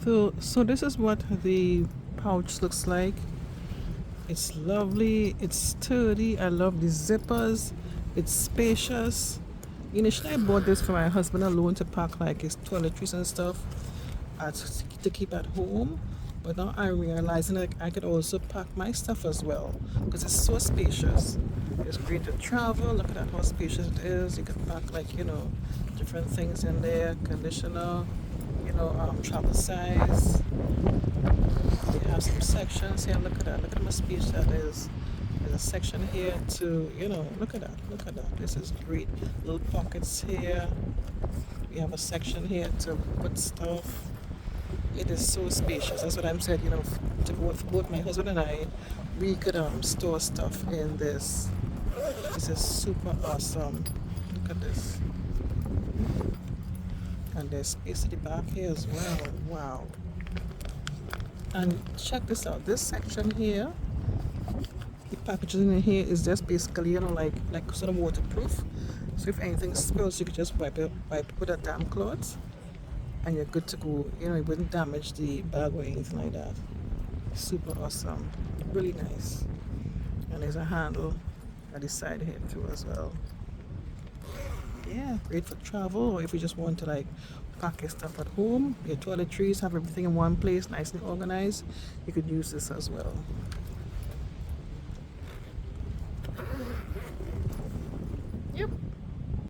So this is what the pouch looks like. It's lovely, it's sturdy. I love the zippers. It's spacious. Initially I bought this for my husband alone to pack like his toiletries and stuff to keep at home. But now I'm realizing that I could also pack my stuff as well because it's so spacious. It's great to travel. Look at that, how spacious it is. You can pack like, different things in there, conditioner, travel size. They have some sections here. Look at that. Look at how spacious that is. There's a section here to, look at that. Look at that. This is great. Little pockets here. We have a section here to put stuff. It is so spacious. That's what I'm saying. To both my husband and I, we could store stuff in this. This is super awesome. Look at this. And there's space at the back here as well. Wow. And check this out. This section here, the packaging in here is just basically, like sort of waterproof. So if anything spills, you could just wipe with a damp cloth, and you're good to go. It wouldn't damage the bag or anything like that. Super awesome. Really nice. And there's a handle at the side here too as well. Yeah, great for travel, or if you just want to like pack your stuff at home, your toiletries, have everything in one place, nice and organized, you could use this as well.